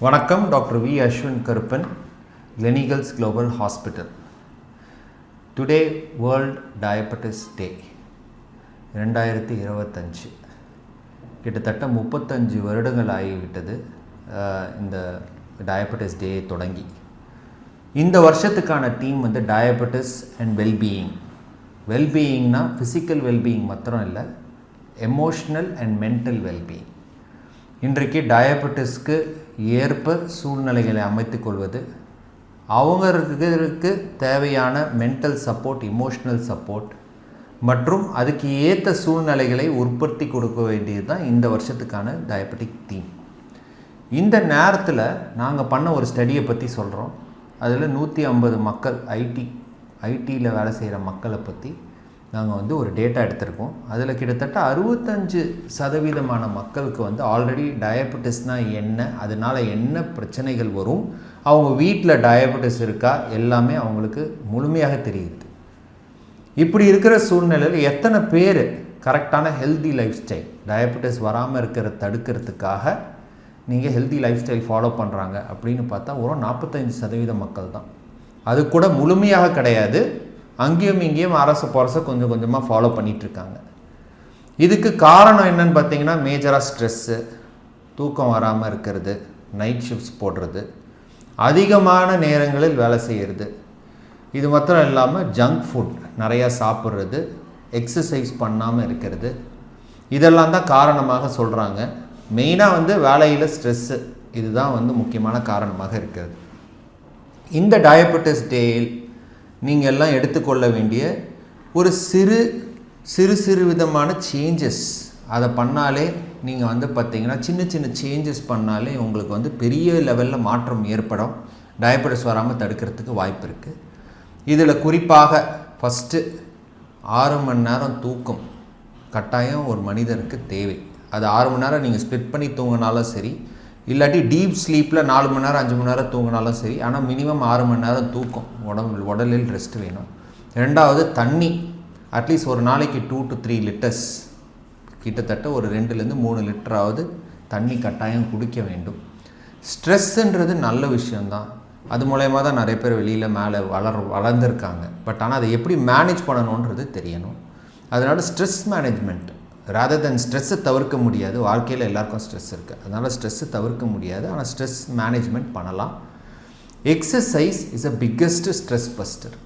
வணக்கம். Doctor V Ashwin Karuppan, Gleneagles Global Hospital. Today world diabetes day 2025. கிட்டத்தட்ட 35 வருடங்கள் ஆகிவிட்டது இந்த டயபெட்டிஸ் டே தொடங்கி. இந்த வருஷத்துக்கான தீம் வந்து டயபெட்டிஸ் அண்ட் வெல்பீயிங். வெல்பீயிங்னா ஃபிசிக்கல் வெல்பீயிங் மாத்திரம் இல்லை, எமோஷ்னல் அண்ட் மென்டல் வெல்பீயிங். இன்றைக்கு டயபெட்டிஸ்க்கு ஏற்ப சூழ்நிலைகளை அமைத்துக் கொள்வது, அவங்களுக்கு தேவையான மென்டல் சப்போர்ட், இமோஷ்னல் சப்போர்ட் மற்றும் அதுக்கு ஏற்ற சூழ்நிலைகளை உற்பத்தி கொடுக்க வேண்டியது தான் இந்த வருஷத்துக்கான டயபெட்டிக் தீம். இந்த நேரத்தில் நாங்கள் பண்ண ஒரு ஸ்டடியை பற்றி சொல்கிறோம். அதில் 150 மக்கள் ஐடியில் வேலை செய்கிற மக்களை பற்றி நாங்கள் வந்து ஒரு டேட்டா எடுத்திருக்கோம். அதில் கிட்டத்தட்ட 65% மக்களுக்கு வந்து ஆல்ரெடி டயபெட்டிஸ்னால் என்ன, அதனால் என்ன பிரச்சனைகள் வரும், அவங்க வீட்டில் டயபெட்டிஸ் இருக்கா, எல்லாமே அவங்களுக்கு முழுமையாக தெரியுது. இப்படி இருக்கிற சூழ்நிலையில் எத்தனை பேர் கரெக்டான ஹெல்தி லைஃப் ஸ்டைல், டயபெட்டிஸ் வராமல் தடுக்கிறதுக்காக நீங்கள் ஹெல்தி லைஃப் ஸ்டைல் ஃபாலோ பண்ணுறாங்க அப்படின்னு பார்த்தா ஒரு 45% மக்கள் தான். அது கூட முழுமையாக கிடையாது, அங்கேயும் இங்கேயும் அரச கொஞ்சம் கொஞ்சமாக ஃபாலோ பண்ணிகிட்ருக்காங்க. இதுக்கு காரணம் என்னன்னு பார்த்தீங்கன்னா, மேஜராக ஸ்ட்ரெஸ்ஸு, தூக்கம் வராமல் இருக்கிறது, நைட் ஷிஃப்ட்ஸ் போடுறது, அதிகமான நேரங்களில் வேலை செய்கிறது, இது மாத்திரம் இல்லாமல் ஜங்க் ஃபுட் நிறையா சாப்பிட்றது, எக்ஸசைஸ் பண்ணாமல் இருக்கிறது, இதெல்லாம் தான் காரணமாக சொல்கிறாங்க. மெயினாக வந்து வேலையில் ஸ்ட்ரெஸ்ஸு, இதுதான் வந்து முக்கியமான காரணமாக இருக்கிறது. இந்த டயபெட்டிஸ் டேயில் நீங்கள் எல்லாம் எடுத்துக்கொள்ள வேண்டிய ஒரு சிறு விதமான சேஞ்சஸ், அதை பண்ணாலே நீங்கள் வந்து பார்த்திங்கன்னா சின்ன சேஞ்சஸ் பண்ணாலே உங்களுக்கு வந்து பெரிய லெவலில் மாற்றம் ஏற்படும். டயபெட்டிஸ் வராமல் தடுக்கிறதுக்கு வாய்ப்பு இருக்குது. இதில் குறிப்பாக ஃபஸ்ட்டு 6 மணி நேரம் தூக்கம் கட்டாயம் ஒரு மனிதருக்கு தேவை. அது 6 மணி நேரம் நீங்கள் ஸ்ப்ளிட் பண்ணி தூங்கினாலும் சரி, இல்லாட்டி டீப் ஸ்லீப்பில் 4 மணி நேரம் 5 மணி நேரம் தூங்கினாலும் சரி, ஆனால் மினிமம் 6 மணி நேரம் தூக்கம், உடலில் ரெஸ்ட் வேணும். ரெண்டாவது தண்ணி, அட்லீஸ்ட் ஒரு நாளைக்கு 2 to 3 லிட்டர்ஸ், கிட்டத்தட்ட ஒரு 2-3 லிட்டராவது தண்ணி கட்டாயம் குடிக்க வேண்டும். ஸ்ட்ரெஸ்ஸுன்றது நல்ல விஷயந்தான், அது மூலயமா தான் நிறைய பேர் வெளியில் மேலே வளர்ந்துருக்காங்க. பட் ஆனால் அதை எப்படி மேனேஜ் பண்ணணுன்றது தெரியணும். அதனால் ஸ்ட்ரெஸ் மேனேஜ்மெண்ட், ரேதர் தென் ஸ்ட்ரெஸ்ஸை தவிர்க்க முடியாது. வாழ்க்கையில் எல்லாருக்கும் ஸ்ட்ரெஸ் இருக்குது, அதனால் ஸ்ட்ரெஸ்ஸை தவிர்க்க முடியாது, ஆனால் ஸ்ட்ரெஸ் மேனேஜ்மெண்ட் பண்ணலாம். Exercise is a biggest stress buster.